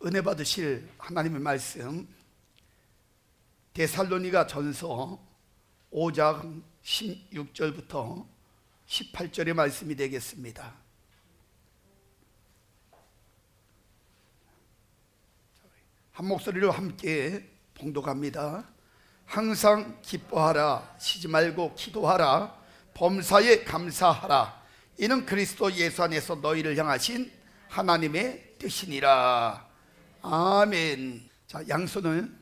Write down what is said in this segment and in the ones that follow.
은혜 받으실 하나님의 말씀, 데살로니가 전서 5장 16절부터 18절의 말씀이 되겠습니다. 한 목소리로 함께 봉독합니다. 항상 기뻐하라, 쉬지 말고 기도하라, 범사에 감사하라. 이는 그리스도 예수 안에서 너희를 향하신 하나님의 뜻이니라. 아멘. 자, 양손을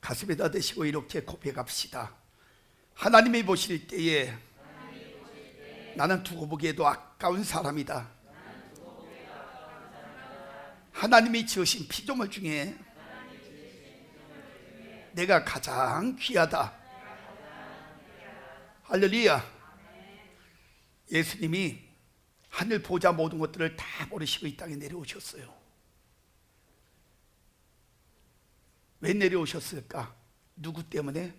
가슴에다 대시고 이렇게 고백합시다. 하나님이 보실 때에 나는 두고 보기에도 아까운 사람이다. 하나님이 지으신 피조물 중에 내가 가장 귀하다. 할렐루야. 예수님이 하늘 보좌 모든 것들을 다 버리시고 이 땅에 내려오셨어요. 왜 내려오셨을까? 누구 때문에?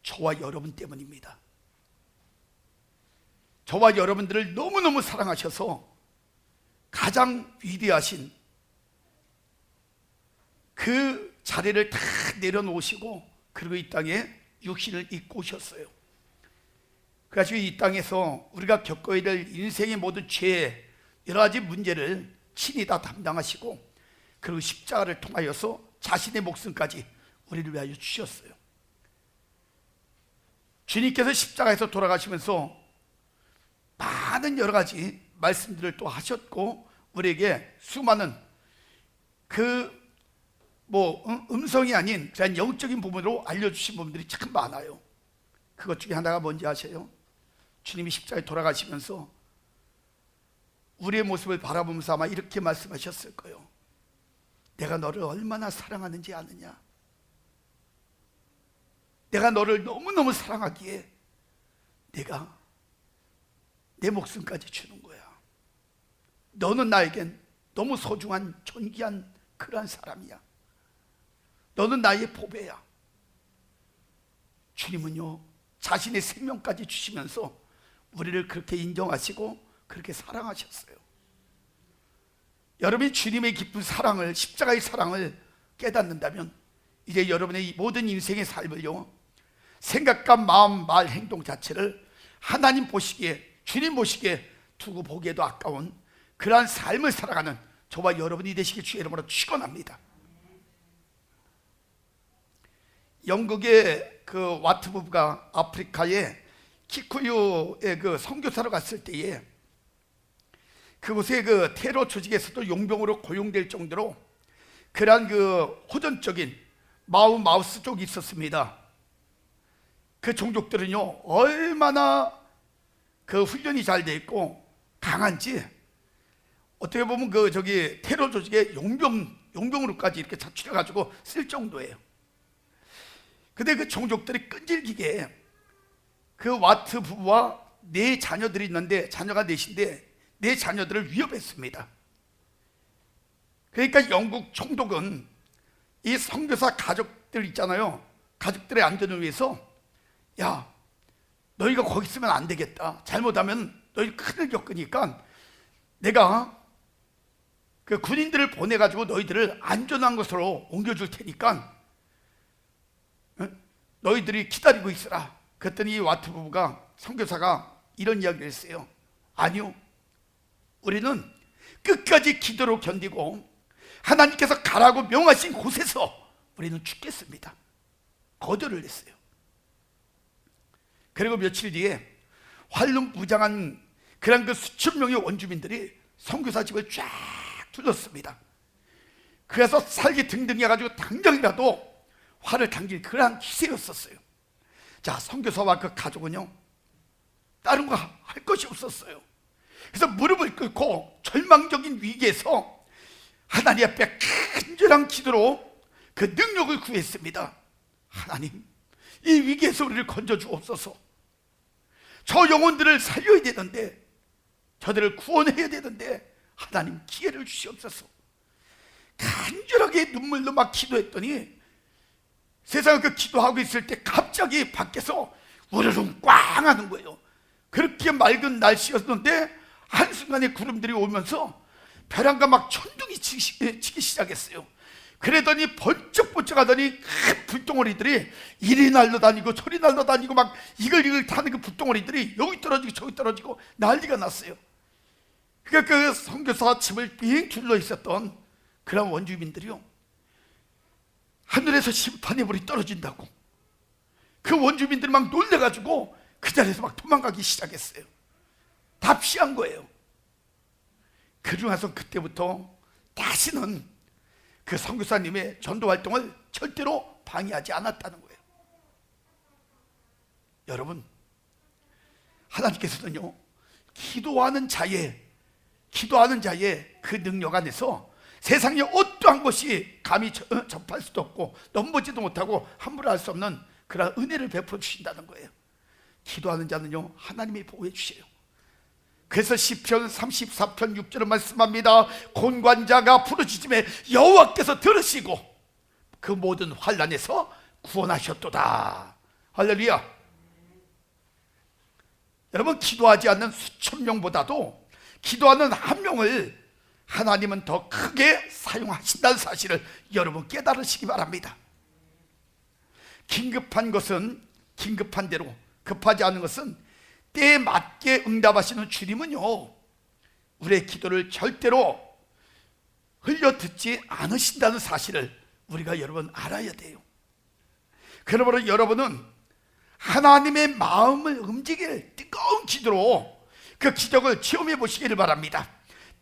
저와 여러분 때문입니다. 저와 여러분들을 너무너무 사랑하셔서 가장 위대하신 그 자리를 다 내려놓으시고, 그리고 이 땅에 육신을 입고 오셨어요. 그래서 이 땅에서 우리가 겪어야 될 인생의 모든 죄, 여러 가지 문제를 친히 다 담당하시고, 그리고 십자가를 통하여서 자신의 목숨까지 우리를 위하여 주셨어요. 주님께서 십자가에서 돌아가시면서 많은 여러 가지 말씀들을 또 하셨고, 우리에게 수많은 음성이 아닌 그냥 영적인 부분으로 알려주신 부분들이 참 많아요. 그것 중에 하나가 뭔지 아세요? 주님이 십자가에 돌아가시면서 우리의 모습을 바라보면서 아마 이렇게 말씀하셨을 거예요. 내가 너를 얼마나 사랑하는지 아느냐? 내가 너를 너무너무 사랑하기에 내가 내 목숨까지 주는 거야. 너는 나에겐 너무 소중한 존귀한 그러한 사람이야. 너는 나의 보배야. 주님은요, 자신의 생명까지 주시면서 우리를 그렇게 인정하시고 그렇게 사랑하셨어요. 여러분이 주님의 깊은 사랑을, 십자가의 사랑을 깨닫는다면 이제 여러분의 모든 인생의 삶을요, 생각과 마음, 말, 행동 자체를 하나님 보시기에, 주님 보시기에 두고 보기에도 아까운 그러한 삶을 살아가는 저와 여러분이 되시길 주의 이름으로 축원합니다. 영국의 그 와트 부부가 아프리카의 키쿠유의 그 선교사로 갔을 때에 그곳에 그 테러 조직에서도 용병으로 고용될 정도로 그러한 그 호전적인 마우스 쪽이 있었습니다. 그 종족들은요, 얼마나 그 훈련이 잘 돼 있고 강한지, 어떻게 보면 테러 조직의 용병으로까지 이렇게 자취해가지고 쓸 정도예요. 근데 그 종족들이 끈질기게 그 와트 부부와 네 자녀들이 있는데, 자녀가 넷인데 네 자녀들을 위협했습니다. 그러니까 영국 총독은 이 선교사 가족들 있잖아요, 가족들의 안전을 위해서, 야, 너희가 거기 있으면 안 되겠다. 잘못하면 너희 큰일 겪으니까 내가 그 군인들을 보내가지고 너희들을 안전한 곳으로 옮겨줄 테니까 너희들이 기다리고 있으라. 그랬더니 이 와트 부부가, 선교사가 이런 이야기를 했어요. 아니요, 우리는 끝까지 기도로 견디고 하나님께서 가라고 명하신 곳에서 우리는 죽겠습니다. 거절을 했어요. 그리고 며칠 뒤에 활lum무장한 그런 그 수천 명의 원주민들이 선교사 집을 쫙 둘렀습니다. 그래서 살기 등등해가지고 당장이라도 화를 당길 그러한 기세였었어요. 자, 선교사와 그 가족은요, 다른 거 할 것이 없었어요. 그래서 무릎을 꿇고 절망적인 위기에서 하나님 앞에 간절한 기도로 그 능력을 구했습니다. 하나님, 이 위기에서 우리를 건져 주옵소서. 저 영혼들을 살려야 되는데, 저들을 구원해야 되는데 하나님 기회를 주시옵소서. 간절하게 눈물로 막 기도했더니 세상에 그 기도하고 있을 때 갑자기 밖에서 우르릉 꽝 하는 거예요. 그렇게 맑은 날씨였는데 한순간에 구름들이 오면서 벼랑과 막 천둥이 치기 시작했어요. 그러더니 번쩍번쩍 하더니 큰 불덩어리들이 이리 날려다니고 저리 날려다니고 막 이글이글 타는 그 불덩어리들이 여기 떨어지고 저기 떨어지고 난리가 났어요. 그러니까 그 선교사 집을 빙 둘러 있었던 그런 원주민들이요, 하늘에서 심판의 불이 떨어진다고 그 원주민들이 막 놀래가지고 그 자리에서 막 도망가기 시작했어요. 다 피한 거예요. 그중에서 그때부터 다시는 그 선교사님의 전도 활동을 절대로 방해하지 않았다는 거예요. 여러분, 하나님께서는요, 기도하는 자의 그 능력 안에서 세상에 어떠한 것이 감히 접할 수도 없고 넘보지도 못하고 함부로 할 수 없는 그런 은혜를 베풀어 주신다는 거예요. 기도하는 자는요, 하나님이 보호해 주세요. 그래서 시편 34편 6절을 말씀합니다. 곤관자가 부르짖음에 여호와께서 들으시고 그 모든 환난에서 구원하셨도다. 할렐루야. 여러분, 기도하지 않는 수천 명보다도 기도하는 한 명을 하나님은 더 크게 사용하신다는 사실을 여러분 깨달으시기 바랍니다. 긴급한 것은 긴급한 대로, 급하지 않은 것은 때에 맞게 응답하시는 주님은요, 우리의 기도를 절대로 흘려듣지 않으신다는 사실을 우리가 여러분 알아야 돼요. 그러므로 여러분은 하나님의 마음을 움직일 뜨거운 기도로 그 기적을 체험해 보시기를 바랍니다.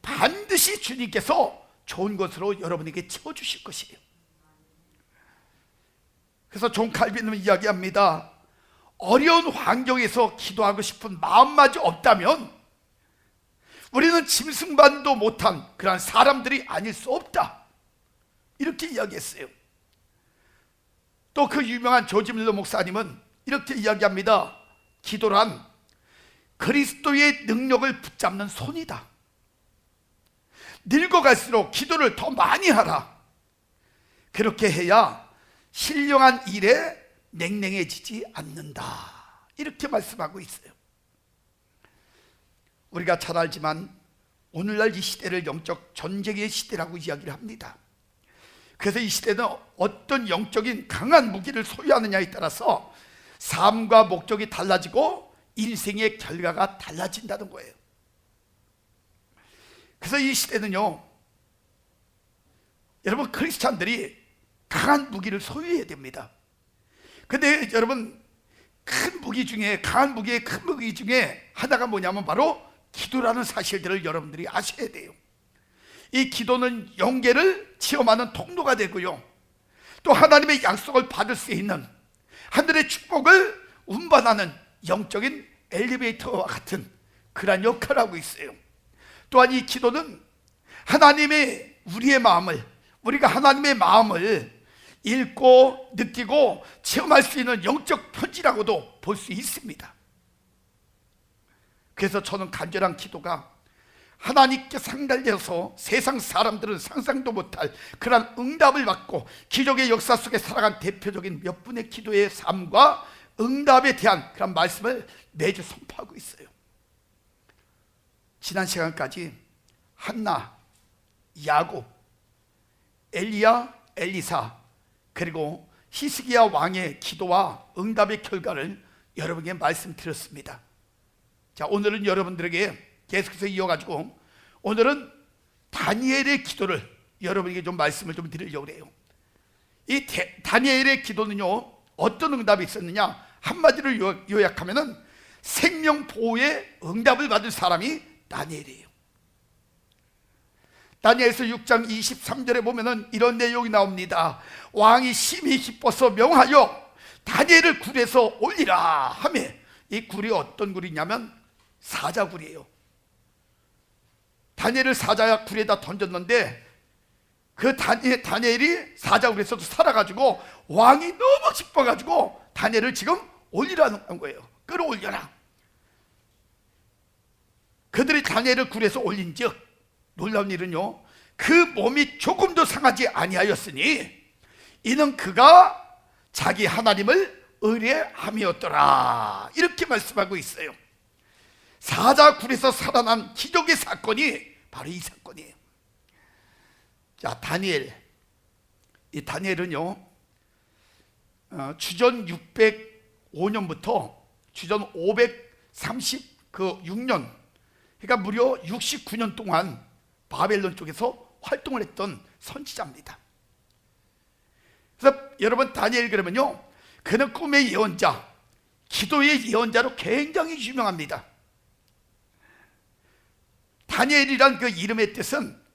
반드시 주님께서 좋은 것으로 여러분에게 채워주실 것이에요. 그래서 존 칼빈은 이야기합니다. 어려운 환경에서 기도하고 싶은 마음마저 없다면 우리는 짐승반도 못한 그런 사람들이 아닐 수 없다, 이렇게 이야기했어요. 또 그 유명한 조지 밀러 목사님은 이렇게 이야기합니다. 기도란 그리스도의 능력을 붙잡는 손이다. 늙어갈수록 기도를 더 많이 하라. 그렇게 해야 신령한 일에 냉랭해지지 않는다, 이렇게 말씀하고 있어요. 우리가 잘 알지만 오늘날 이 시대를 영적 전쟁의 시대라고 이야기를 합니다. 그래서 이 시대는 어떤 영적인 강한 무기를 소유하느냐에 따라서 삶과 목적이 달라지고 인생의 결과가 달라진다는 거예요. 그래서 이 시대는요, 여러분, 크리스찬들이 강한 무기를 소유해야 됩니다. 근데 여러분, 큰 무기 중에, 강한 무기의 큰 무기 중에 하나가 뭐냐면 바로 기도라는 사실들을 여러분들이 아셔야 돼요. 이 기도는 영계를 체험하는 통로가 되고요, 또 하나님의 약속을 받을 수 있는 하늘의 축복을 운반하는 영적인 엘리베이터와 같은 그런 역할을 하고 있어요. 또한 이 기도는 하나님의 우리가 하나님의 마음을 읽고 느끼고 체험할 수 있는 영적 편지라고도 볼 수 있습니다. 그래서 저는 간절한 기도가 하나님께 상달려서 세상 사람들은 상상도 못할 그런 응답을 받고 기적의 역사 속에 살아간 대표적인 몇 분의 기도의 삶과 응답에 대한 그런 말씀을 매주 선포하고 있어요. 지난 시간까지 한나, 야곱, 엘리야, 엘리사, 그리고 히스기야 왕의 기도와 응답의 결과를 여러분에게 말씀드렸습니다. 자, 오늘은 여러분들에게 계속해서 이어가지고 오늘은 다니엘의 기도를 여러분에게 좀 말씀을 좀 드리려고 해요. 이 다니엘의 기도는요, 어떤 응답이 있었느냐, 한마디로 요약하면은 생명 보호의 응답을 받은 사람이 다니엘이에요. 다니엘서 6장 23절에 보면은 이런 내용이 나옵니다. 왕이 심히 기뻐서 명하여 다니엘을 굴에서 올리라 하며, 이 굴이 어떤 굴이냐면 사자굴이에요. 다니엘을 사자굴에다 던졌는데 그 다니엘이 사자굴에서도 살아가지고 왕이 너무 기뻐가지고 다니엘을 지금 올리라는 거예요. 끌어올려라. 그들이 다니엘을 굴에서 올린즉 놀라운 일은요, 그 몸이 조금도 상하지 아니하였으니 이는 그가 자기 하나님을 의뢰함이었더라, 이렇게 말씀하고 있어요. 사자굴에서 살아난 기적의 사건이 바로 이 사건이에요. 자, 다니엘. 이 다니엘은요, 주전 605년부터 주전 536년, 그러니까 무려 69년 동안 바벨론 쪽에서 활동을 했던 선지자입니다. 그래서 여러분, 다니엘 그러면요, 그는 꿈의 예언자, 기도의 예언자로 굉장히 유명합니다. 다니엘이란 그 이름의 뜻은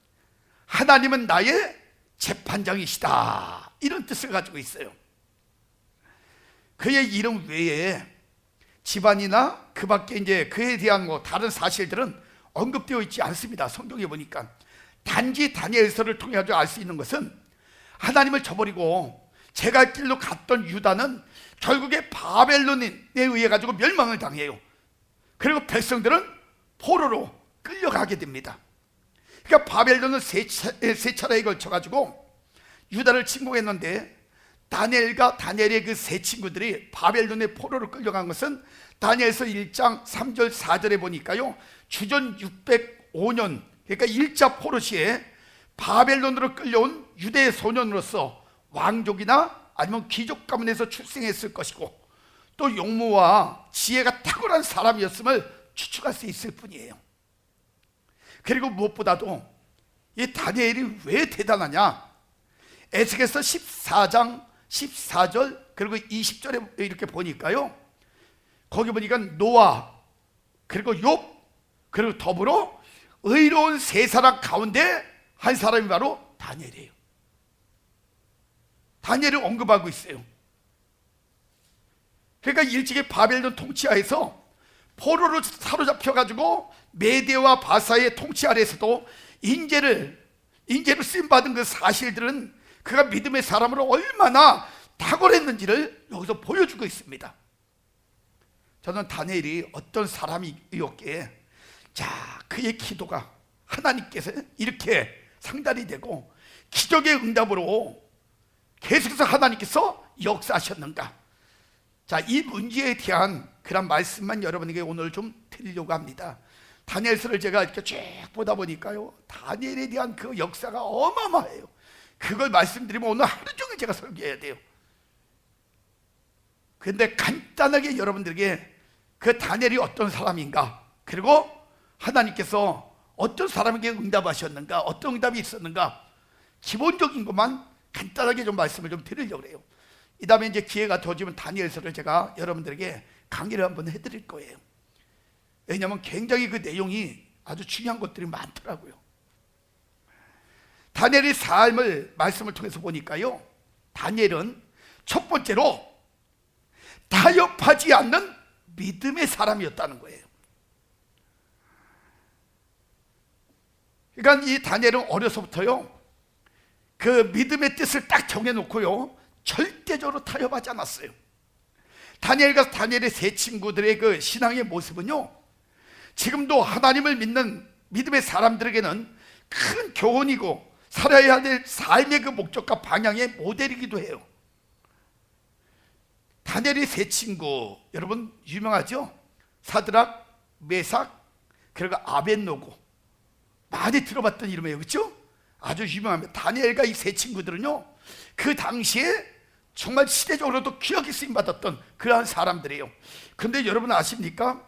하나님은 나의 재판장이시다, 이런 뜻을 가지고 있어요. 그의 이름 외에 집안이나 그 밖에 이제 그에 대한 다른 사실들은 언급되어 있지 않습니다. 성경에 보니까. 단지 다니엘서를 통해 가지고 알 수 있는 것은 하나님을 저버리고 제갈 길로 갔던 유다는 결국에 바벨론에 의해 가지고 멸망을 당해요. 그리고 백성들은 포로로 끌려가게 됩니다. 그러니까 바벨론은 세 차례에 걸쳐 가지고 유다를 침공했는데, 다니엘과 다니엘의 그 세 친구들이 바벨론의 포로로 끌려간 것은 다니엘서 1장 3절 4절에 보니까요, 주전 605년, 그러니까 1차 포로 시에 바벨론으로 끌려온 유대의 소년으로서 왕족이나 아니면 귀족 가문에서 출생했을 것이고, 또 용모와 지혜가 탁월한 사람이었음을 추측할 수 있을 뿐이에요. 그리고 무엇보다도 이 다니엘이 왜 대단하냐, 에스겔서 14장 14절 그리고 20절에 이렇게 보니까요, 거기 보니까 노아 그리고 욥 그리고 더불어 의로운 세 사람 가운데 한 사람이 바로 다니엘이에요. 다니엘을 언급하고 있어요. 그러니까 일찍이 바벨론 통치하에서 포로로 사로잡혀 가지고 메대와 바사의 통치 아래에서도 인재를 쓰임받은 그 사실들은 그가 믿음의 사람으로 얼마나 탁월했는지를 여기서 보여주고 있습니다. 저는 다니엘이 어떤 사람이었기에, 자, 그의 기도가 하나님께서 이렇게 상달이 되고 기적의 응답으로 계속해서 하나님께서 역사하셨는가. 자, 이 문제에 대한 그런 말씀만 여러분에게 오늘 좀 드리려고 합니다. 다니엘서를 제가 이렇게 쭉 보다 보니까요, 다니엘에 대한 그 역사가 어마어마해요. 그걸 말씀드리면 오늘 하루 종일 제가 설교해야 돼요. 그런데 간단하게 여러분들에게 그 다니엘이 어떤 사람인가, 그리고 하나님께서 어떤 사람에게 응답하셨는가, 어떤 응답이 있었는가, 기본적인 것만 간단하게 좀 말씀을 좀 드리려고 해요. 이 다음에 이제 기회가 더지면 다니엘서를 제가 여러분들에게 강의를 한번 해드릴 거예요. 왜냐하면 굉장히 그 내용이 아주 중요한 것들이 많더라고요. 다니엘의 삶을 말씀을 통해서 보니까요, 다니엘은 첫 번째로 타협하지 않는 믿음의 사람이었다는 거예요. 그러니까 이 다니엘은 어려서부터요, 그 믿음의 뜻을 딱 정해놓고요, 절대적으로 타협하지 않았어요. 다니엘과 다니엘의 세 친구들의 그 신앙의 모습은요, 지금도 하나님을 믿는 믿음의 사람들에게는 큰 교훈이고 살아야 될 삶의 그 목적과 방향의 모델이기도 해요. 다니엘의 세 친구, 여러분 유명하죠? 사드락, 메삭, 그리고 아벳노고. 많이 들어봤던 이름이에요, 그렇죠? 아주 유명합니다. 다니엘과 이 세 친구들은요, 그 당시에 정말 시대적으로도 기억이 쓰임받았던 그러한 사람들이에요. 그런데 여러분 아십니까?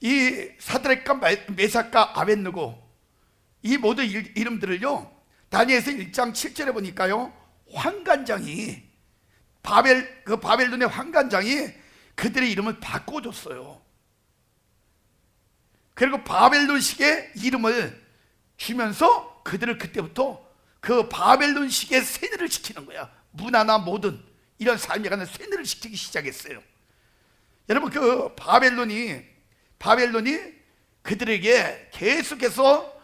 이 사드락과 메삭과 아벳느고, 이 모든 이름들을요, 다니엘서 1장 7절에 보니까요, 환관장이 바벨론의 환관장이 그들의 이름을 바꿔줬어요. 그리고 바벨론식의 이름을 주면서 그들을 그때부터 그 바벨론식의 세뇌를 시키는 거야. 문화나 모든 이런 삶에 관한 세뇌를 시키기 시작했어요. 여러분, 그 바벨론이 그들에게 계속해서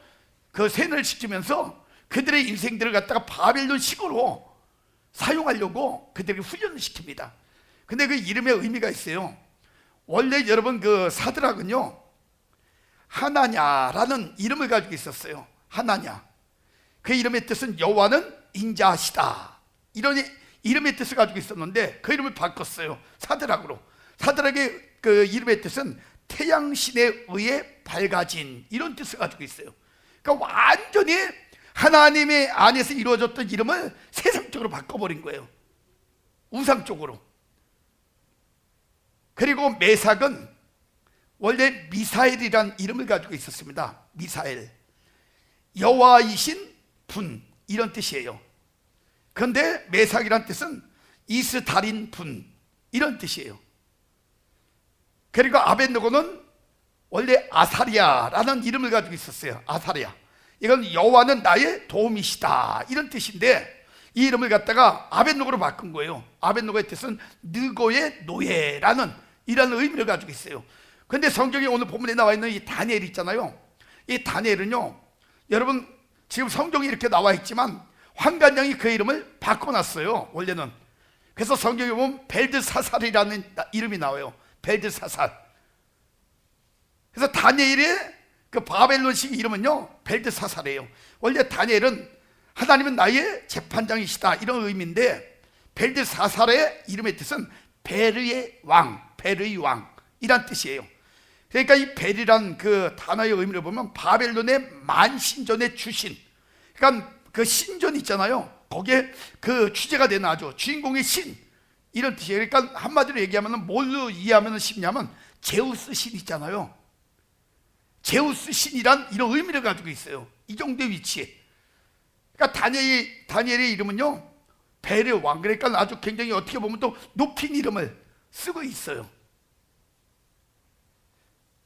그 세뇌를 시키면서 그들의 인생들을 갖다가 바벨론식으로 사용하려고 그들에게 훈련을 시킵니다. 근데 그 이름의 의미가 있어요. 원래 여러분 그 사드락은요, 하나냐라는 이름을 가지고 있었어요. 하나냐. 그 이름의 뜻은 여호와는 인자하시다, 이런 이름의 뜻을 가지고 있었는데 그 이름을 바꿨어요. 사드락으로. 사드락의 그 이름의 뜻은 태양신에 의해 밝아진, 이런 뜻을 가지고 있어요. 그러니까 완전히 하나님의 안에서 이루어졌던 이름을 세상적으로 바꿔버린 거예요. 우상 쪽으로. 그리고 메삭은 원래 미사엘이란 이름을 가지고 있었습니다. 미사엘, 여호와이신 분, 이런 뜻이에요. 그런데 메삭이란 뜻은 이스달인 분, 이런 뜻이에요. 그리고 아벳느고는 원래 아사리아라는 이름을 가지고 있었어요. 아사리아, 이건 여호와는 나의 도움이시다, 이런 뜻인데 이 이름을 갖다가 아벳느고로 바꾼 거예요. 아벳느고의 뜻은 느고의 노예라는 이런 의미를 가지고 있어요. 그런데 성경에 오늘 본문에 나와 있는 이 다니엘 있잖아요. 이 다니엘은요, 여러분 지금 성경이 이렇게 나와 있지만 환관장이 그 이름을 바꿔놨어요, 원래는. 그래서 성경에 보면 벨드사살이라는 이름이 나와요. 벨드사살. 그래서 다니엘의 그 바벨론식 이름은요, 벨드사살이에요. 원래 다니엘은 하나님은 나의 재판장이시다, 이런 의미인데 벨드사살의 이름의 뜻은 베르의 왕, 베르의 왕, 이란 뜻이에요. 그러니까 이 벨이란 그 단어의 의미를 보면 바벨론의 만신전의 주신, 그러니까 그 신전 있잖아요, 거기에 그 주제가 되는 아주 주인공의 신, 이런 뜻이에요. 그러니까 한마디로 얘기하면 뭘로 이해하면 쉽냐면 제우스 신 있잖아요. 제우스 신이란 이런 의미를 가지고 있어요. 이 정도의 위치에. 그러니까 다니엘의 이름은요, 벨의 왕, 그러니까 아주 굉장히 어떻게 보면 또 높인 이름을 쓰고 있어요.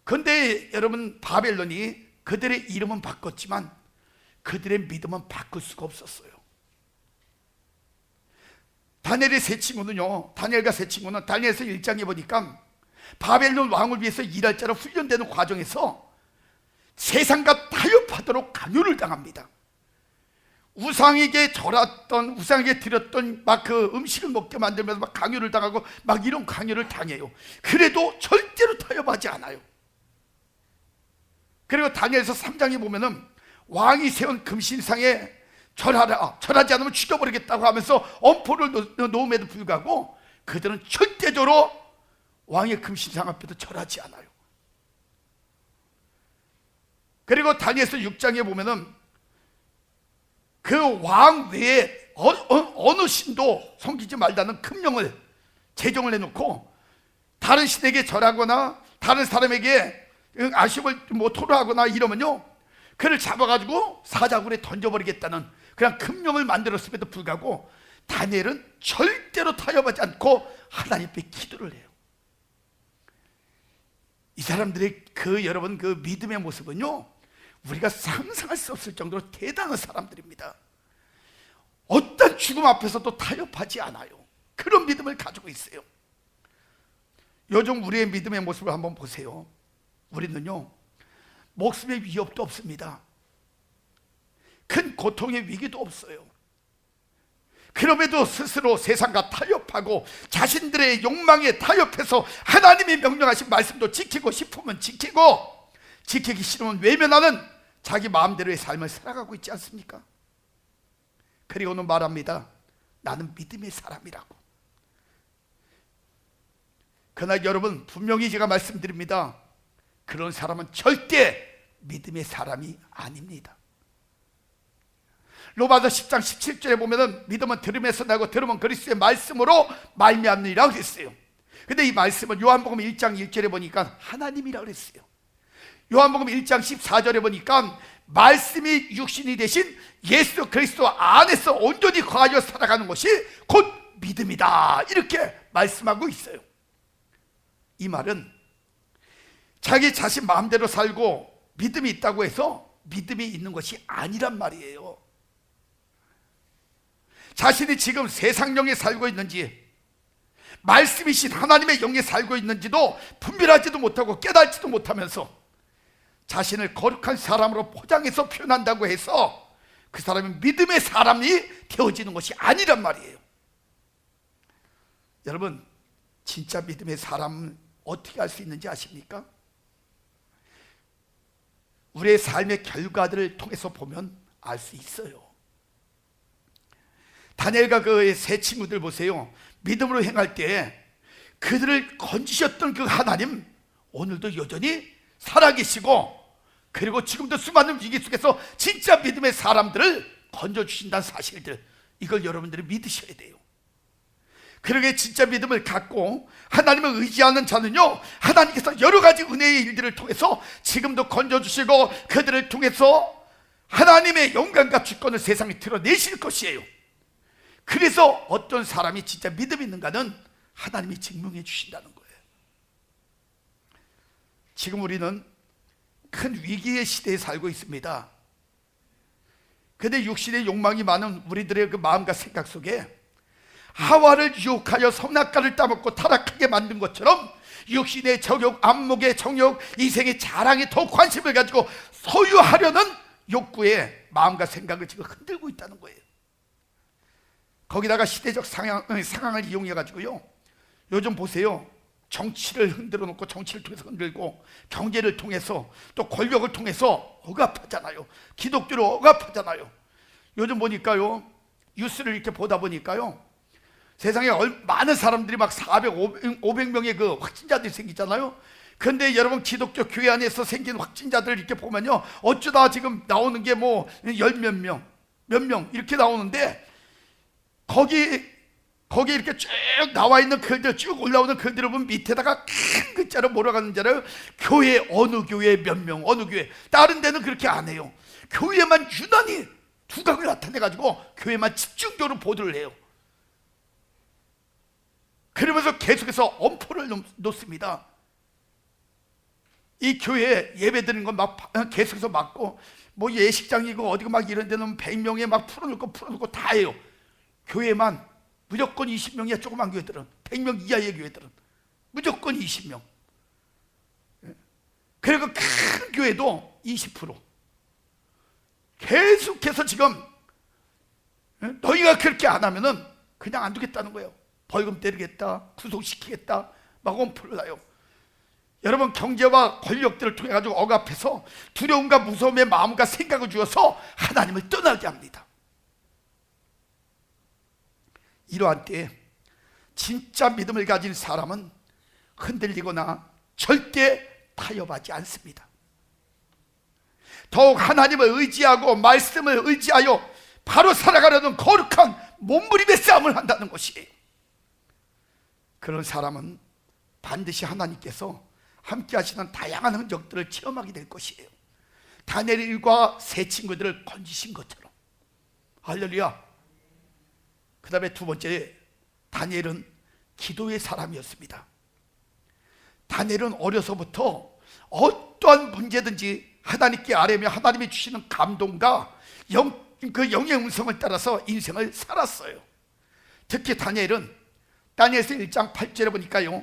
그런데 여러분, 바벨론이 그들의 이름은 바꿨지만 그들의 믿음은 바꿀 수가 없었어요. 다니엘의 세 친구는요, 다니엘과 세 친구는 다니엘서 1장에 보니까 바벨론 왕을 위해서 일할 자로 훈련되는 과정에서 세상과 타협하도록 강요를 당합니다. 우상에게 절했던, 우상에게 드렸던 막 그 음식을 먹게 만들면서 막 강요를 당하고 막 이런 강요를 당해요. 그래도 절대로 타협하지 않아요. 그리고 다니엘서 3장에 보면은 왕이 세운 금신상에 절하라, 절하지 않으면 죽여버리겠다고 하면서 엄포를 놓음에도 불구하고 그들은 절대적으로 왕의 금신상 앞에도 절하지 않아요. 그리고 다니엘서 6장에 보면은 그 왕 외에 어느 신도 섬기지 말라는 금령을 제정을 해놓고 다른 신에게 절하거나 다른 사람에게 아쉬움을 토로하거나 이러면요, 그를 잡아가지고 사자굴에 던져버리겠다는 그냥 금령을 만들었음에도 불구하고 다니엘은 절대로 타협하지 않고 하나님 앞에 기도를 해요. 이 사람들의 그 여러분 그 믿음의 모습은요, 우리가 상상할 수 없을 정도로 대단한 사람들입니다. 어떤 죽음 앞에서도 타협하지 않아요. 그런 믿음을 가지고 있어요. 요즘 우리의 믿음의 모습을 한번 보세요. 우리는요, 목숨의 위협도 없습니다. 큰 고통의 위기도 없어요. 그럼에도 스스로 세상과 타협하고 자신들의 욕망에 타협해서 하나님이 명령하신 말씀도 지키고 싶으면 지키고 지키기 싫으면 외면하는 자기 마음대로의 삶을 살아가고 있지 않습니까? 그리고는 말합니다. 나는 믿음의 사람이라고. 그러나 여러분, 분명히 제가 말씀드립니다. 그런 사람은 절대 믿음의 사람이 아닙니다. 로마서 10장 17절에 보면은 믿음은 들음에서 나고 들음은 그리스도의 말씀으로 말미암느니라 그랬어요. 근데 이 말씀은 요한복음 1장 1절에 보니까 하나님이라 그랬어요. 요한복음 1장 14절에 보니까 말씀이 육신이 되신 예수 그리스도 안에서 온전히 거하여 살아가는 것이 곧 믿음이다, 이렇게 말씀하고 있어요. 이 말은 자기 자신 마음대로 살고 믿음이 있다고 해서 믿음이 있는 것이 아니란 말이에요. 자신이 지금 세상 영에 살고 있는지 말씀이신 하나님의 영에 살고 있는지도 분별하지도 못하고 깨닫지도 못하면서 자신을 거룩한 사람으로 포장해서 표현한다고 해서 그 사람이 믿음의 사람이 되어지는 것이 아니란 말이에요. 여러분, 진짜 믿음의 사람은 어떻게 알 수 있는지 아십니까? 우리의 삶의 결과들을 통해서 보면 알 수 있어요. 다니엘과 그의 세 친구들 보세요. 믿음으로 행할 때 그들을 건지셨던 그 하나님, 오늘도 여전히 살아계시고 그리고 지금도 수많은 위기 속에서 진짜 믿음의 사람들을 건져주신다는 사실들, 이걸 여러분들이 믿으셔야 돼요. 그러게 진짜 믿음을 갖고 하나님을 의지하는 자는요, 하나님께서 여러 가지 은혜의 일들을 통해서 지금도 건져주시고 그들을 통해서 하나님의 영광과 주권을 세상에 드러내실 것이에요. 그래서 어떤 사람이 진짜 믿음이 있는가는 하나님이 증명해 주신다는 거예요. 지금 우리는 큰 위기의 시대에 살고 있습니다. 그런데 육신의 욕망이 많은 우리들의 그 마음과 생각 속에 하와를 유혹하여 선악과를 따먹고 타락하게 만든 것처럼 육신의 정욕, 안목의 정욕, 이생의 자랑에 더 관심을 가지고 소유하려는 욕구의 마음과 생각을 지금 흔들고 있다는 거예요. 거기다가 시대적 상황을 이용해 가지고요, 요즘 보세요, 정치를 흔들어 놓고 정치를 통해서 흔들고 경제를 통해서 또 권력을 통해서 억압하잖아요. 기독교를 억압하잖아요. 요즘 보니까요, 뉴스를 이렇게 보다 보니까요, 세상에 많은 사람들이 막 400, 500명의 그 확진자들이 생기잖아요. 그런데 여러분, 기독교 교회 안에서 생긴 확진자들 이렇게 보면요, 어쩌다 지금 나오는 게 뭐 열 몇 명, 몇 명 이렇게 나오는데, 거기 이렇게 쭉 나와 있는 글들, 쭉 올라오는 글들을 보면 밑에다가 큰 글자로 뭐라고 하는지 알아요? 교회, 어느 교회 몇 명, 어느 교회. 다른 데는 그렇게 안 해요. 교회만 유난히 두각을 나타내가지고 교회만 집중적으로 보도를 해요. 그러면서 계속해서 엄포를 놓습니다. 이 교회에 예배 드리는 건 막 계속해서 막고, 뭐 예식장이고 어디고 막 이런 데는 100명에 막 풀어놓고 다 해요. 교회만 무조건 20명이야. 조그만 교회들은 100명 이하의 교회들은 무조건 20명. 그리고 큰 교회도 20%. 계속해서 지금 너희가 그렇게 안 하면은 그냥 안 두겠다는 거예요. 벌금 때리겠다, 구속시키겠다, 막 엄포를 놔요. 여러분, 경제와 권력들을 통해 가지고 억압해서 두려움과 무서움의 마음과 생각을 주어서 하나님을 떠나게 합니다. 이러한 때에 진짜 믿음을 가진 사람은 흔들리거나 절대 타협하지 않습니다. 더욱 하나님을 의지하고 말씀을 의지하여 바로 살아가려는 거룩한 몸부림의 싸움을 한다는 것이에요. 그런 사람은 반드시 하나님께서 함께 하시는 다양한 흔적들을 체험하게 될 것이에요. 다니엘과 세 친구들을 건지신 것처럼. 할렐루야. 그 다음에 두 번째, 다니엘은 기도의 사람이었습니다. 다니엘은 어려서부터 어떠한 문제든지 하나님께 아뢰며 하나님이 주시는 감동과 그 영의 음성을 따라서 인생을 살았어요. 특히 다니엘은 다니엘서 1장 8절에 보니까요,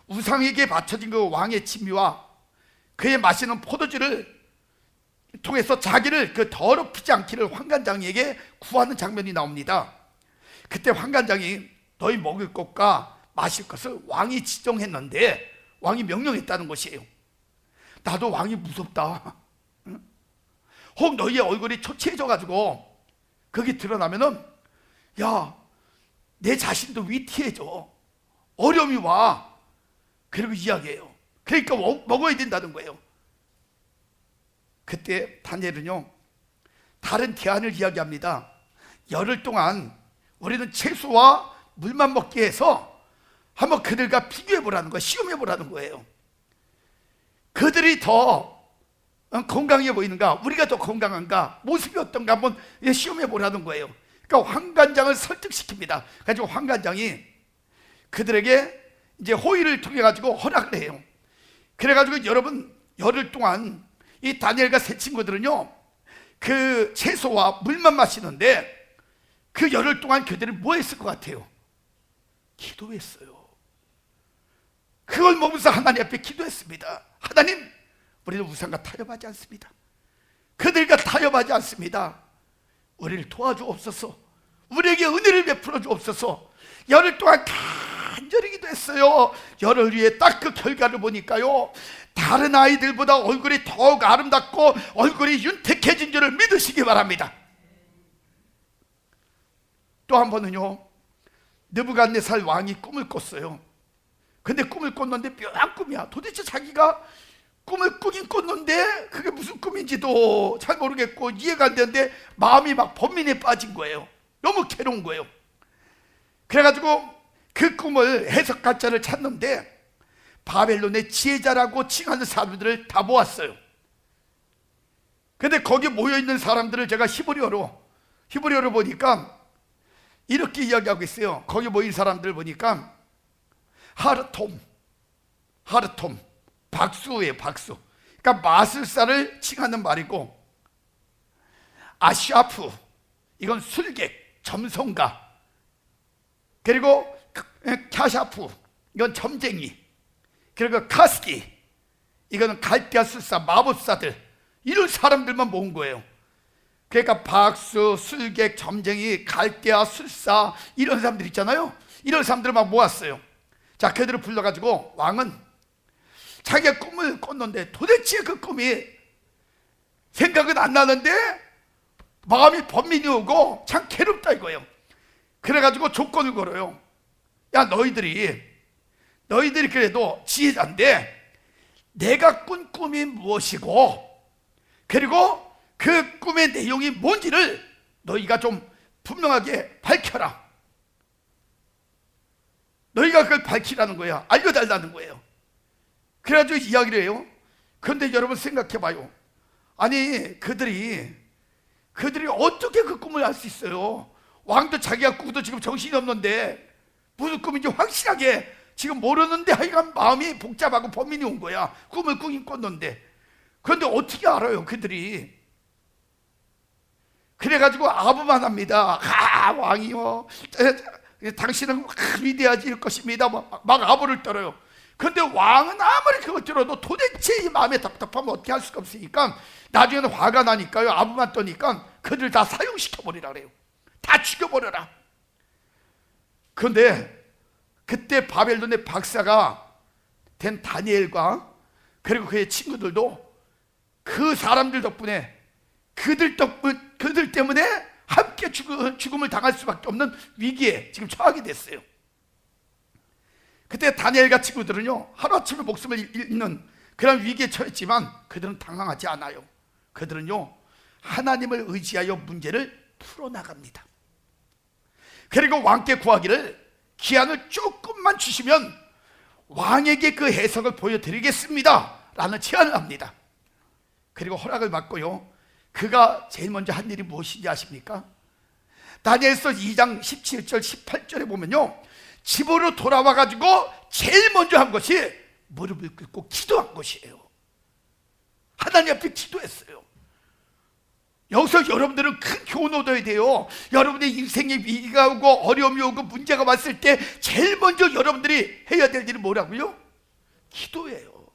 우상에게 바쳐진 그 왕의 진미와 그의 마시는 포도주를 통해서 자기를 그 더럽히지 않기를 환관장에게 구하는 장면이 나옵니다. 그때 환관장이 너희 먹을 것과 마실 것을 왕이 지정했는데 왕이 명령했다는 것이에요. 나도 왕이 무섭다. 혹 너희의 얼굴이 초췌해져가지고 거기 드러나면은, 야, 내 자신도 위태해져. 어려움이 와. 그리고 이야기해요. 그러니까 먹어야 된다는 거예요. 그때 다니엘은요, 다른 대안을 이야기합니다. 열흘 동안 우리는 채소와 물만 먹게 해서 한번 그들과 비교해 보라는 거예요. 시험해 보라는 거예요. 그들이 더 건강해 보이는가, 우리가 더 건강한가, 모습이 어떤가 한번 시험해 보라는 거예요. 그러니까 환관장을 설득시킵니다. 그래서 환관장이 그들에게 이제 호의를 통해 가지고 허락을 해요. 그래 가지고 여러분, 열흘 동안 이 다니엘과 세 친구들은요, 그 채소와 물만 마시는데 그 열흘 동안 그들이 뭐 했을 것 같아요? 기도했어요. 그걸 먹으면서 하나님 앞에 기도했습니다. 하나님, 우리는 우상과 타협하지 않습니다. 그들과 타협하지 않습니다. 우리를 도와주옵소서. 우리에게 은혜를 베풀어 주옵소서. 열흘 동안 간절히 기도했어요. 열흘 후에 딱 그 결과를 보니까요, 다른 아이들보다 얼굴이 더욱 아름답고 얼굴이 윤택해진 줄을 믿으시기 바랍니다. 또 한 번은요, 느부갓네살 왕이 꿈을 꿨어요. 근데 꿈을 꿨는데 묘한 꿈이야. 도대체 자기가 꿈을 꾸긴 꿨는데 그게 무슨 꿈인지도 잘 모르겠고 이해가 안 되는데 마음이 막 번민에 빠진 거예요. 너무 괴로운 거예요. 그래가지고 그 꿈을 해석할 자를 찾는데 바벨론의 지혜자라고 칭하는 사람들을 다 모았어요. 근데 거기 모여있는 사람들을 제가 히브리어로 보니까 이렇게 이야기하고 있어요. 거기 모인 사람들 보니까 하르톰, 박수예요, 박수. 그러니까 마술사를 칭하는 말이고, 아샤프, 이건 술객, 점성가. 그리고 캬샤프, 이건 점쟁이. 그리고 카스기, 이거는 갈대아 술사, 마법사들. 이런 사람들만 모은 거예요. 그러니까 박수, 술객, 점쟁이, 갈대아 술사, 이런 사람들 있잖아요. 이런 사람들을 막 모았어요. 자, 그들을 불러가지고 왕은 자기가 꿈을 꿨는데 도대체 그 꿈이 생각은 안 나는데 마음이 번민이 오고 참 괴롭다 이거예요. 그래가지고 조건을 걸어요. 야, 너희들이 그래도 지혜자인데 내가 꾼 꿈이 무엇이고 그리고 그 꿈의 내용이 뭔지를 너희가 좀 분명하게 밝혀라. 너희가 그걸 밝히라는 거야. 알려달라는 거예요. 그래가지고 이야기를 해요. 그런데 여러분 생각해봐요. 아니 그들이 어떻게 그 꿈을 알 수 있어요? 왕도 자기가 꾸도 지금 정신이 없는데 무슨 꿈인지 확실하게 지금 모르는데 하여간 마음이 복잡하고 범민이 온 거야. 꿈을 꾸긴 꿨는데. 그런데 어떻게 알아요 그들이? 그래가지고 아부만 합니다. 왕이요, 당신은 위대해질 것입니다. 막 아부를 떨어요. 그런데 왕은 아무리 그것 들어도 도대체 이 마음에 답답하면 어떻게 할 수가 없으니까 나중에는 화가 나니까요, 아부만 떠니까 그들 다 사형시켜버리라 그래요. 다 죽여버려라. 그런데 그때 바벨론의 박사가 된 다니엘과 그리고 그의 친구들도 그 사람들 덕분에 그들 때문에 함께 죽음을 당할 수밖에 없는 위기에 지금 처하게 됐어요. 그때 다니엘과 친구들은요, 하루아침에 목숨을 잃는 그런 위기에 처했지만 그들은 당황하지 않아요. 그들은요, 하나님을 의지하여 문제를 풀어나갑니다. 그리고 왕께 구하기를 기한을 조금만 주시면 왕에게 그 해석을 보여드리겠습니다 라는 제안을 합니다. 그리고 허락을 받고요, 그가 제일 먼저 한 일이 무엇인지 아십니까? 다니엘서 2장 17절 18절에 보면요, 집으로 돌아와가지고 제일 먼저 한 것이 무릎을 꿇고 기도한 것이에요. 하나님 앞에 기도했어요. 여기서 여러분들은 큰 교훈 얻어야 돼요. 여러분의 인생에 위기가 오고 어려움이 오고 문제가 왔을 때 제일 먼저 여러분들이 해야 될 일은 뭐라고요? 기도예요.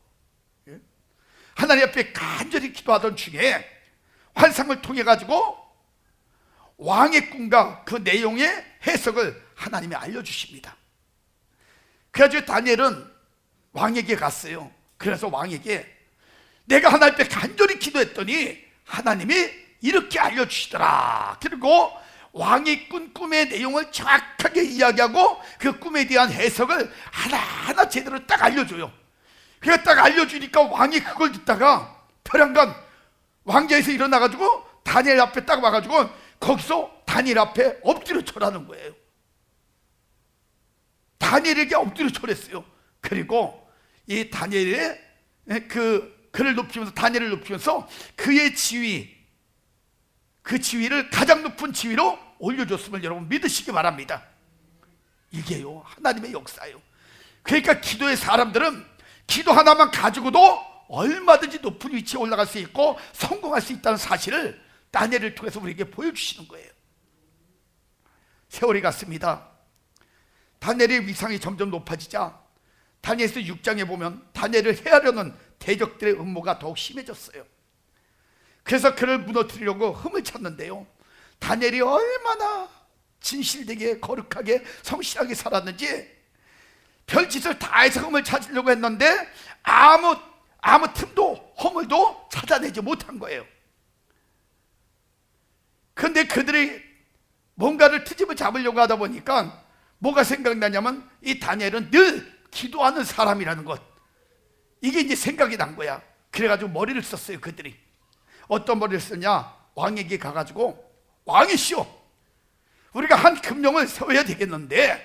하나님 앞에 간절히 기도하던 중에 환상을 통해 가지고 왕의 꿈과 그 내용의 해석을 하나님이 알려주십니다. 그래가지고 다니엘은 왕에게 갔어요. 그래서 왕에게 내가 하나님 앞에 간절히 기도했더니 하나님이 이렇게 알려주시더라. 그리고 왕이 꾼 꿈의 내용을 정확하게 이야기하고 그 꿈에 대한 해석을 하나하나 제대로 딱 알려줘요. 그래서 딱 알려주니까 왕이 그걸 듣다가 벼랑간 왕좌에서 일어나가지고 다니엘 앞에 딱 와가지고 거기서 다니엘 앞에 엎드려 절하는 거예요. 다니엘에게 엎드려 절했어요. 그리고 이 다니엘의 그를 높이면서, 다니엘을 높이면서 그의 지위, 그 지위를 가장 높은 지위로 올려줬음을 여러분 믿으시기 바랍니다. 이게요, 하나님의 역사예요. 그러니까 기도의 사람들은 기도 하나만 가지고도 얼마든지 높은 위치에 올라갈 수 있고 성공할 수 있다는 사실을 다니엘을 통해서 우리에게 보여주시는 거예요. 세월이 갔습니다. 다니엘의 위상이 점점 높아지자 다니엘서 6장에 보면 다니엘을 해하려는 대적들의 음모가 더욱 심해졌어요. 그래서 그를 무너뜨리려고 흠을 찾는데요, 다니엘이 얼마나 진실되게 거룩하게 성실하게 살았는지 별짓을 다 해서 흠을 찾으려고 했는데 아무 틈도 허물도 찾아내지 못한 거예요. 그런데 그들이 뭔가를 트집을 잡으려고 하다 보니까 뭐가 생각나냐면 이 다니엘은 늘 기도하는 사람이라는 것, 이게 이제 생각이 난 거야. 그래가지고 머리를 썼어요. 그들이 어떤 머리를 썼냐, 왕에게 가가지고 왕이시오, 우리가 한 금령을 세워야 되겠는데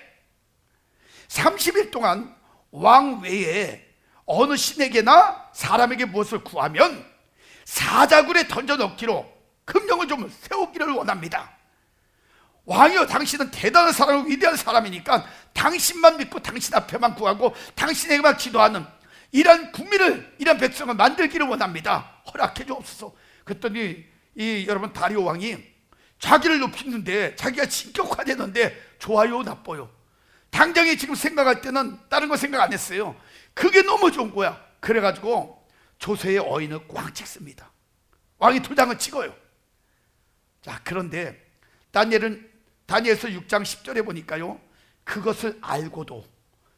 30일 동안 왕 외에 어느 신에게나 사람에게 무엇을 구하면 사자굴에 던져 넣기로 금령을 좀 세우기를 원합니다. 왕이여, 당신은 대단한 사람이고 위대한 사람이니까 당신만 믿고 당신 앞에만 구하고 당신에게만 기도하는 이런 국민을, 이런 백성을 만들기를 원합니다. 허락해 주옵소서. 그랬더니 여러분 다리오 왕이 자기를 높이는데, 자기가 진격화되는데 좋아요 나빠요? 당장에 지금 생각할 때는 다른 거 생각 안 했어요. 그게 너무 좋은 거야. 그래가지고 조서의 어인을 꽉 찍습니다. 왕이 도장을 찍어요. 자, 그런데 다니엘서 6장 10절에 보니까요, 그것을 알고도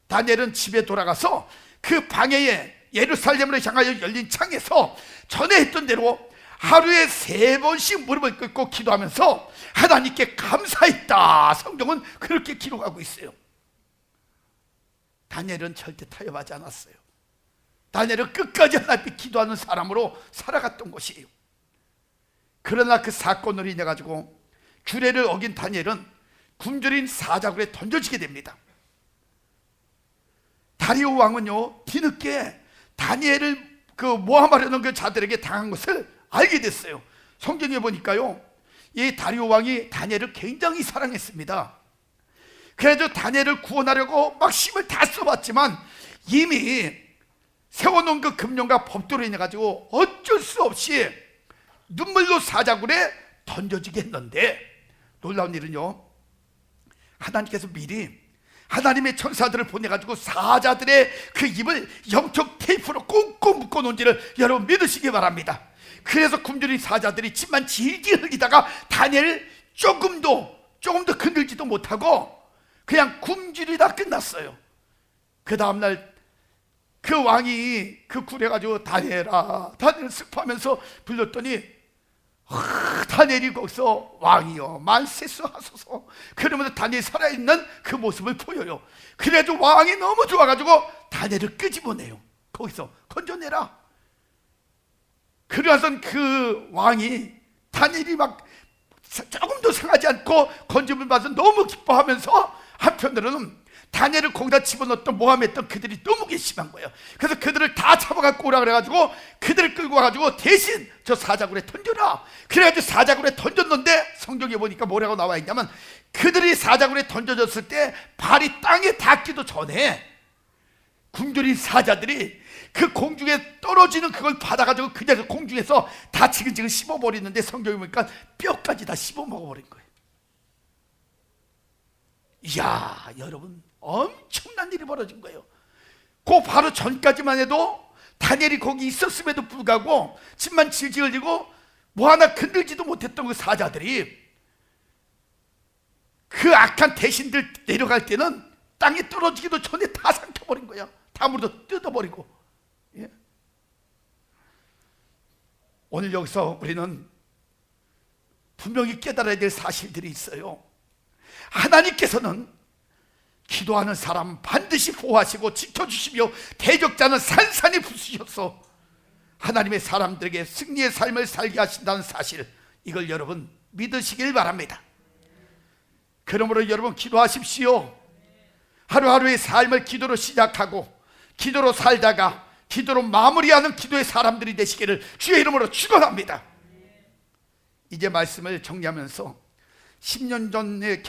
다니엘은 집에 돌아가서 그 방해에 예루살렘으로 향하여 열린 창에서 전에 했던 대로 하루에 3번씩 무릎을 꿇고 기도하면서 하나님께 감사했다. 성경은 그렇게 기록하고 있어요. 다니엘은 절대 타협하지 않았어요. 다니엘은 끝까지 하나님께 기도하는 사람으로 살아갔던 것이에요. 그러나 그 사건으로 인해 가지고 규례를 어긴 다니엘은 굶주린 사자굴에 던져지게 됩니다. 다리오 왕은요, 뒤늦게 다니엘을 모함하려는 그 자들에게 당한 것을 알게 됐어요. 성경에 보니까요, 이 다리오 왕이 다니엘을 굉장히 사랑했습니다. 그래서 다니엘을 구원하려고 막 힘을 다 써봤지만 이미 세워놓은 그 금령과 법도로 인해 가지고 어쩔 수 없이 눈물로 사자굴에 던져지게 했는데, 놀라운 일은요, 하나님께서 미리 하나님의 천사들을 보내가지고 사자들의 그 입을 영적 테이프로 꽁꽁 묶어놓은지를 여러분 믿으시기 바랍니다. 그래서 굶주린 사자들이 침만 질질 흘리다가 다니엘을 조금도 건들지도 못하고 그냥 굶주리다 끝났어요. 그 다음날 그 왕이 그 굴에 가지고 다니엘아, 다니엘 슬퍼하면서 불렀더니 다니엘이 거기서 왕이여 만세수하소서 그러면서 다니엘이 살아있는 그 모습을 보여요. 그래도 왕이 너무 좋아가지고 다니엘을 끄집어내요. 거기서 건져내라. 그래서 그 왕이 다니엘이 막 조금도 상하지 않고 건짐을 받아서 너무 기뻐하면서 한편으로는 다니엘을 거기다 집어넣었던 모함했던 그들이 너무 괘씸한 거예요. 그래서 그들을 다 잡아갖고 오라 그래가지고 그들을 끌고 와가지고 대신 저 사자굴에 던져라. 그래가지고 사자굴에 던졌는데 성경에 보니까 뭐라고 나와 있냐면 그들이 사자굴에 던져졌을 때 발이 땅에 닿기도 전에 굶주린 사자들이 그 공중에 떨어지는 그걸 받아가지고 그냥 공중에서 다 지근지근 씹어버리는데 성경에 보니까 뼈까지 다 씹어먹어버린 거예요. 이야, 여러분 엄청난 일이 벌어진 거예요. 그 바로 전까지만 해도 다니엘이 거기 있었음에도 불구하고 침만 질질 흘리고 뭐 하나 건들지도 못했던 그 사자들이 그 악한 대신들 내려갈 때는 땅에 떨어지기도 전에 다 삼켜버린 거야. 다 물어 뜯어버리고. 예? 오늘 여기서 우리는 분명히 깨달아야 될 사실들이 있어요. 하나님께서는 기도하는 사람 반드시 보호하시고 지켜주시며 대적자는 산산이 부수셔서 하나님의 사람들에게 승리의 삶을 살게 하신다는 사실, 이걸 여러분 믿으시길 바랍니다. 그러므로 여러분 기도하십시오. 하루하루의 삶을 기도로 시작하고 기도로 살다가 기도로 마무리하는 기도의 사람들이 되시기를 주의 이름으로 축원합니다. 이제 말씀을 정리하면서 10년 전에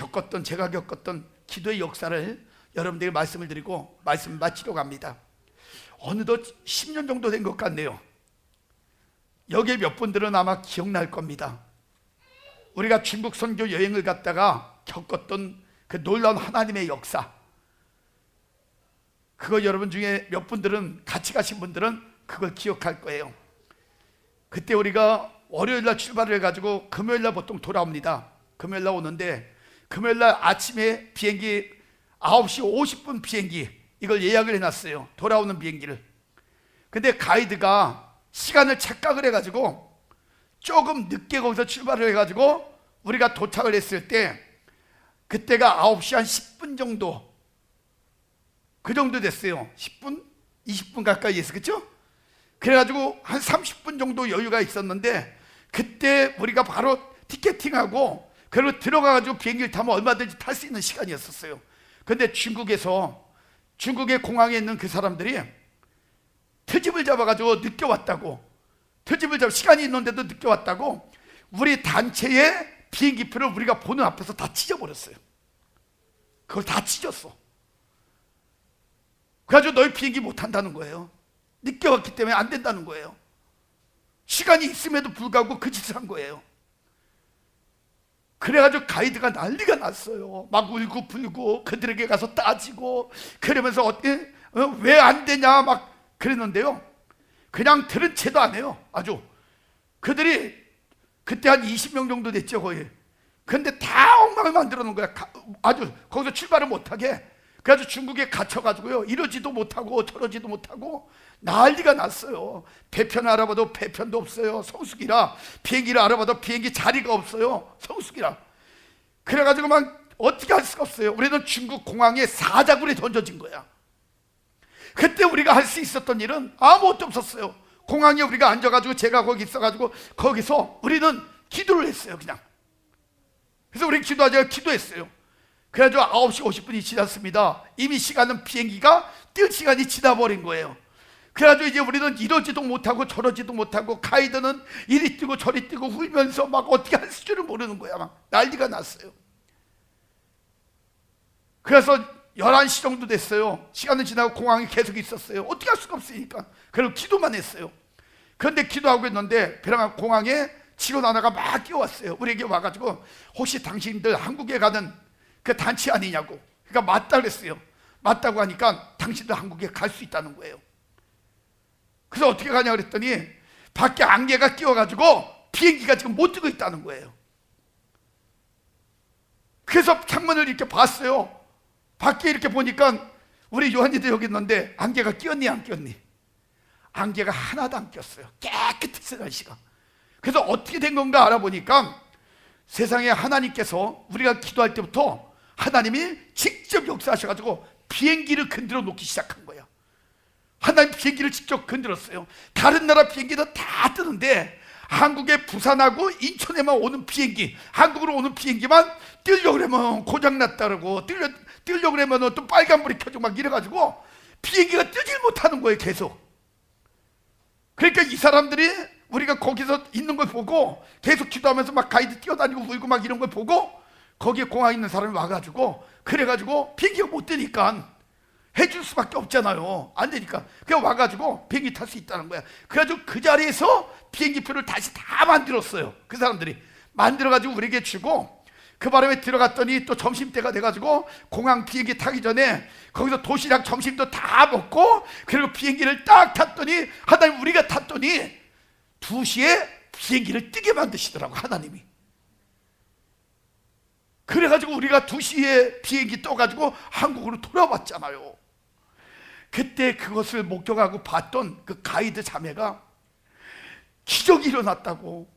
제가 겪었던 기도의 역사를 여러분들에게 말씀을 드리고 말씀 마치러 갑니다. 어느덧 10년 정도 된 것 같네요. 여기에 몇 분들은 아마 기억날 겁니다. 우리가 중국 선교 여행을 갔다가 겪었던 그 놀라운 하나님의 역사, 그거 여러분 중에 몇 분들은, 같이 가신 분들은 그걸 기억할 거예요. 그때 우리가 월요일날 출발을 해가지고 금요일날 보통 돌아옵니다. 금요일날 오는데 금요일날 아침에 비행기 9시 50분 비행기, 이걸 예약을 해놨어요. 돌아오는 비행기를. 근데 가이드가 시간을 착각을 해가지고 조금 늦게 거기서 출발을 해가지고 우리가 도착을 했을 때 그때가 9시 한 10분 정도, 그 정도 됐어요. 10분? 20분 가까이 했어, 그렇죠? 그래가지고 한 30분 정도 여유가 있었는데 그때 우리가 바로 티켓팅하고 그리고 들어가가지고 비행기를 타면 얼마든지 탈 수 있는 시간이었었어요. 근데 중국의 공항에 있는 그 사람들이 트집을 잡아가지고 늦게 왔다고, 시간이 있는데도 늦게 왔다고 우리 단체의 비행기표를 우리가 보는 앞에서 다 찢어버렸어요. 그걸 다 찢었어. 그래가지고 너희 비행기 못 탄다는 거예요. 늦게 왔기 때문에 안 된다는 거예요. 시간이 있음에도 불구하고 그 짓을 한 거예요. 그래가지고 가이드가 난리가 났어요. 막 울고 불고 그들에게 가서 따지고 그러면서 왜 안 되냐 막 그랬는데요, 그냥 들은 채도 안 해요. 아주 그들이 그때 한 20명 정도 됐죠 거의. 근데 다 엉망을 만들어 놓은 거야. 아주 거기서 출발을 못하게. 그래서 중국에 갇혀가지고요, 이러지도 못하고 저러지도 못하고 난리가 났어요. 배편 알아봐도 배편도 없어요. 성수기라. 비행기를 알아봐도 비행기 자리가 없어요. 성수기라. 그래가지고 막 어떻게 할 수가 없어요. 우리는 중국 공항에 사자굴에 던져진 거야. 그때 우리가 할 수 있었던 일은 아무것도 없었어요. 공항에 우리가 앉아가지고 제가 거기 있어가지고 거기서 우리는 기도를 했어요. 그냥. 그래서 우리 기도했어요. 그래가지고 9시 50분이 지났습니다. 이미 시간은 비행기가 뛸 시간이 지나버린 거예요. 그래가지고 이제 우리는 이러지도 못하고 저러지도 못하고 가이드는 이리 뛰고 저리 뛰고 울면서 막 어떻게 할 줄을 모르는 거야. 막 난리가 났어요. 그래서 11시 정도 됐어요. 시간은 지나고 공항에 계속 있었어요. 어떻게 할 수가 없으니까. 그리고 기도만 했어요. 그런데 기도하고 있는데 베랑아 공항에 직원 하나가 막 뛰어왔어요. 우리에게 와가지고 혹시 당신들 한국에 가는 그 단체 아니냐고. 그러니까 맞다 그랬어요. 맞다고 하니까 당신들 한국에 갈 수 있다는 거예요. 그래서 어떻게 가냐 그랬더니 밖에 안개가 끼어가지고 비행기가 지금 못 뜨고 있다는 거예요. 그래서 창문을 이렇게 봤어요. 밖에 이렇게 보니까 우리 요한이도 여기 있는데 안개가 끼었니 안 끼었니? 안개가 하나도 안 꼈어요. 깨끗했어요 날씨가. 그래서 어떻게 된 건가 알아보니까 세상에 하나님께서 우리가 기도할 때부터 하나님이 직접 역사하셔가지고 비행기를 건드려 놓기 시작한 거예요. 하나님 비행기를 직접 건드렸어요. 다른 나라 비행기도 다 뜨는데 한국의 부산하고 인천에만 오는 비행기, 한국으로 오는 비행기만 뜨려고 그러면 고장났다 그러고 뜨려고 그러면 또 빨간불이 켜지고 막 이래가지고 비행기가 뜨질 못하는 거예요 계속. 그러니까 이 사람들이 우리가 거기서 있는 걸 보고 계속 기도하면서 막 가이드 뛰어다니고 울고 막 이런 걸 보고 거기에 공항에 있는 사람이 와가지고 그래가지고 비행기가 못 뜨니까 해줄 수밖에 없잖아요. 안 되니까 그냥 와가지고 비행기 탈 수 있다는 거야. 그래가지고 그 자리에서 비행기표를 다시 다 만들었어요. 그 사람들이 만들어가지고 우리에게 주고 그 바람에 들어갔더니 또 점심때가 돼가지고 공항 비행기 타기 전에 거기서 도시락 점심도 다 먹고 그리고 비행기를 딱 탔더니 하나님 우리가 탔더니 2시에 비행기를 뜨게 만드시더라고 하나님이. 그래가지고 우리가 2시에 비행기 떠가지고 한국으로 돌아왔잖아요. 그때 그것을 목격하고 봤던 그 가이드 자매가 기적이 일어났다고.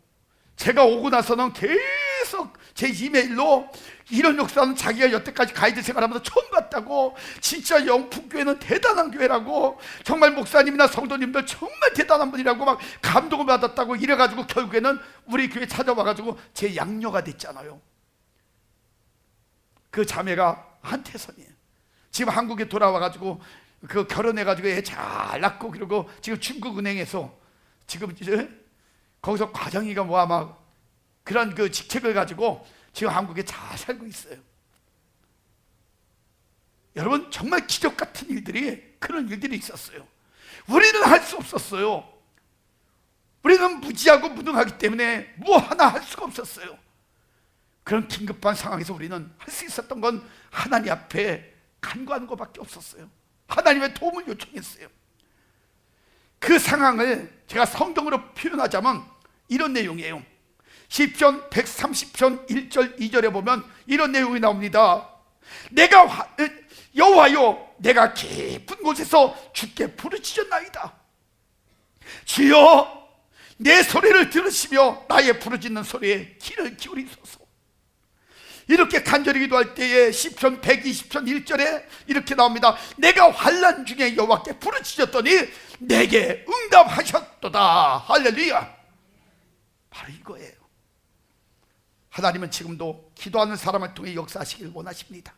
제가 오고 나서는 계속 제 이메일로 이런 역사는 자기가 여태까지 가이드 생활하면서 처음 봤다고, 진짜 영풍교회는 대단한 교회라고, 정말 목사님이나 성도님들 정말 대단한 분이라고 막 감동을 받았다고 이래가지고 결국에는 우리 교회 찾아와가지고 제 양녀가 됐잖아요. 그 자매가 한태선이에요. 지금 한국에 돌아와가지고 그 결혼해가지고 애 잘 낳고 그리고 지금 중국은행에서 지금 이제 거기서 과장이가 뭐 아마 그런 그 직책을 가지고 지금 한국에 잘 살고 있어요. 여러분 정말 기적 같은 일들이, 그런 일들이 있었어요. 우리는 할 수 없었어요. 우리는 무지하고 무능하기 때문에 뭐 하나 할 수가 없었어요. 그런 긴급한 상황에서 우리는 할 수 있었던 건 하나님 앞에 간구하는 것밖에 없었어요. 하나님의 도움을 요청했어요. 그 상황을 제가 성경으로 표현하자면 이런 내용이에요. 시편 130편 1절 2절에 보면 이런 내용이 나옵니다. 여호와여, 내가 깊은 곳에서 주께 부르짖었나이다. 주여, 내 소리를 들으시며 나의 부르짖는 소리에 귀를 기울이소서. 이렇게 간절히 기도할 때에 시편 120편 1절에 이렇게 나옵니다. 내가 환난 중에 여호와께 부르짖었더니 내게 응답하셨도다. 할렐루야. 바로 이거예요. 하나님은 지금도 기도하는 사람을 통해 역사하시길 원하십니다.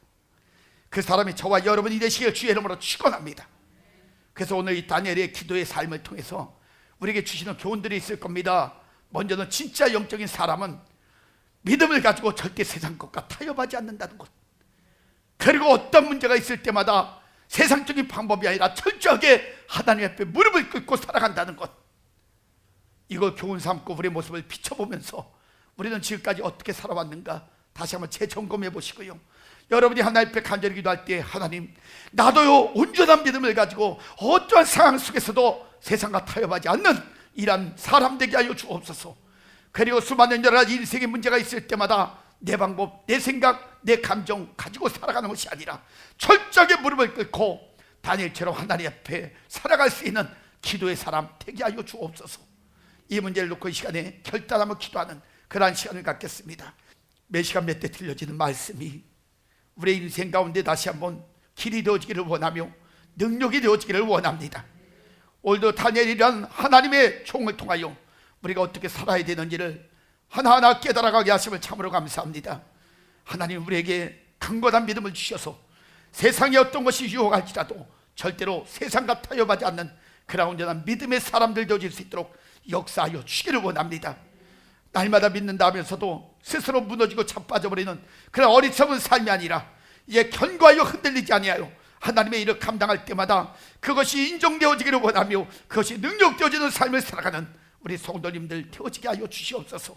그 사람이 저와 여러분이 되시길 주의 이름으로 축원합니다. 그래서 오늘 이 다니엘의 기도의 삶을 통해서 우리에게 주시는 교훈들이 있을 겁니다. 먼저는 진짜 영적인 사람은 믿음을 가지고 절대 세상 것과 타협하지 않는다는 것, 그리고 어떤 문제가 있을 때마다 세상적인 방법이 아니라 철저하게 하나님 앞에 무릎을 꿇고 살아간다는 것, 이걸 교훈 삼고 우리의 모습을 비춰보면서 우리는 지금까지 어떻게 살아왔는가 다시 한번 재점검해 보시고요, 여러분이 하나님 앞에 간절히 기도할 때 하나님, 나도요 온전한 믿음을 가지고 어떠한 상황 속에서도 세상과 타협하지 않는 이런 사람 되게 하여 주옵소서. 그리고 수많은 여러 가지 인생의 문제가 있을 때마다 내 방법, 내 생각, 내 감정 가지고 살아가는 것이 아니라 철저하게 무릎을 꿇고 다니엘처럼 하나님 앞에 살아갈 수 있는 기도의 사람 되게 하여 주옵소서. 이 문제를 놓고 이 시간에 결단하며 기도하는 그러한 시간을 갖겠습니다. 몇 시간 몇 때 들려지는 말씀이 우리의 인생 가운데 다시 한번 길이 되어지기를 원하며 능력이 되어지기를 원합니다. 오늘도 다니엘이란 하나님의 종을 통하여 우리가 어떻게 살아야 되는지를 하나하나 깨달아가게 하심을 참으로 감사합니다. 하나님, 우리에게 강건한 믿음을 주셔서 세상에 어떤 것이 유혹할지라도 절대로 세상과 타협하지 않는 그런 온전한 믿음의 사람들 되어질 수 있도록 역사하여 주기를 원합니다. 날마다 믿는다 하면서도 스스로 무너지고 자빠져버리는 그런 어리석은 삶이 아니라 이제 견고하여 흔들리지 아니하여 하나님의 일을 감당할 때마다 그것이 인정되어지기를 원하며 그것이 능력되어지는 삶을 살아가는 우리 성도님들 되어지게 하여 주시옵소서.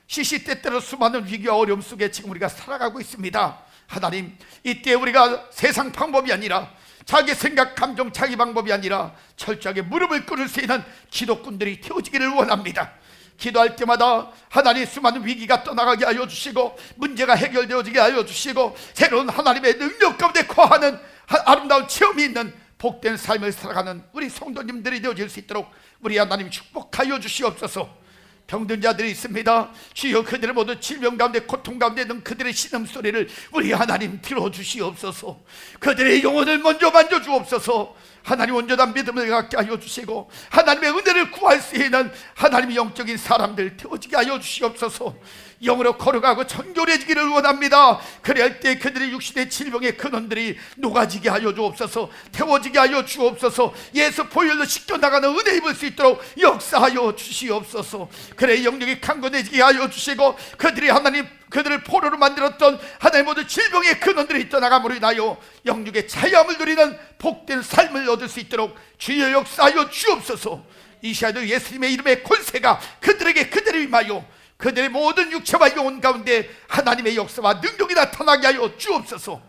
시시때때로 수많은 위기와 어려움 속에 지금 우리가 살아가고 있습니다. 하나님, 이때 우리가 세상 방법이 아니라 자기 생각, 감정, 자기 방법이 아니라 철저하게 무릎을 꿇을 수 있는 기도꾼들이 되어지기를 원합니다. 기도할 때마다 하나님, 수많은 위기가 떠나가게 하여 주시고 문제가 해결되어지게 하여 주시고 새로운 하나님의 능력 가운데 거하는 아름다운 체험이 있는 복된 삶을 살아가는 우리 성도님들이 되어질 수 있도록 우리 하나님 축복하여 주시옵소서. 병든 자들이 있습니다. 주여, 그들을 모두 질병 가운데 고통 가운데 있는 그들의 신음소리를 우리 하나님 들어주시옵소서. 그들의 영혼을 먼저 만져주옵소서. 하나님, 온전한 믿음을 갖게 하여 주시고 하나님의 은혜를 구할 수 있는 하나님의 영적인 사람들 되어지게 하여 주시옵소서. 영으로 걸어가고 정결해지기를 원합니다. 그래야 때 그들의 육신의 질병의 근원들이 녹아지게 하여 주옵소서. 태워지게 하여 주옵소서. 예수 보혈로 씻겨나가는 은혜 입을 수 있도록 역사하여 주시옵소서. 그래 영역이 강건해지게 하여 주시고 그들이 하나님, 그들을 포로로 만들었던 하나님 모든 질병의 근원들이 떠나감으로 인하여 영육의 자유함을 누리는 복된 삶을 얻을 수 있도록 주여 역사하여 주옵소서. 이 시간에도 예수님의 이름의 권세가 그들에게 그대로 임하여 그들의 모든 육체와 영혼 가운데 하나님의 역사와 능력이 나타나게 하여 주옵소서.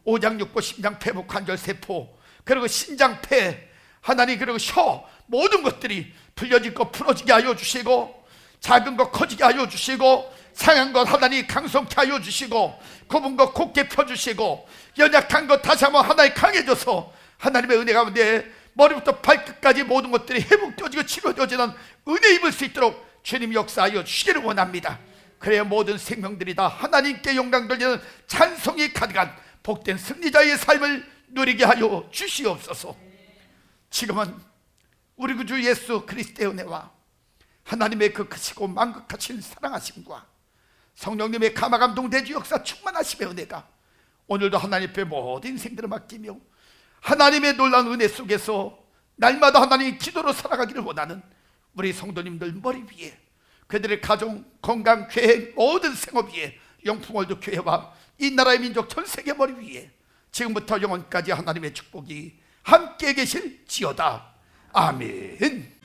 오장, 육부, 심장, 폐부, 관절, 세포, 그리고 신장, 폐, 하나님, 그리고 혀, 모든 것들이 풀려질 것 풀어지게 하여 주시고 작은 것 커지게 하여 주시고 상한 것 하나님 강성케 하여 주시고 굽은 것 곱게 펴주시고 연약한 것 다시 한번 하나님 강해져서 하나님의 은혜 가운데 머리부터 발끝까지 모든 것들이 회복되어지고 치료되어지는 은혜 입을 수 있도록 주님 역사하여 주시기를 원합니다. 그래야 모든 생명들이 다 하나님께 영광 돌리는 찬송이 가득한 복된 승리자의 삶을 누리게 하여 주시옵소서. 지금은 우리 구주 예수 그리스도의 은혜와 하나님의 그 크시고 만극하신 사랑하심과 성령님의 감화감동 대주 역사 충만하심의 은혜가 오늘도 하나님 앞에 모든 인생들을 맡기며 하나님의 놀라운 은혜 속에서 날마다 하나님 기도로 살아가기를 원하는 우리 성도님들 머리 위에, 그들의 가정, 건강, 계획, 모든 생업 위에, 영풍월드 교회와 이 나라의 민족 전 세계 머리 위에 지금부터 영원까지 하나님의 축복이 함께 계실지어다. 아멘.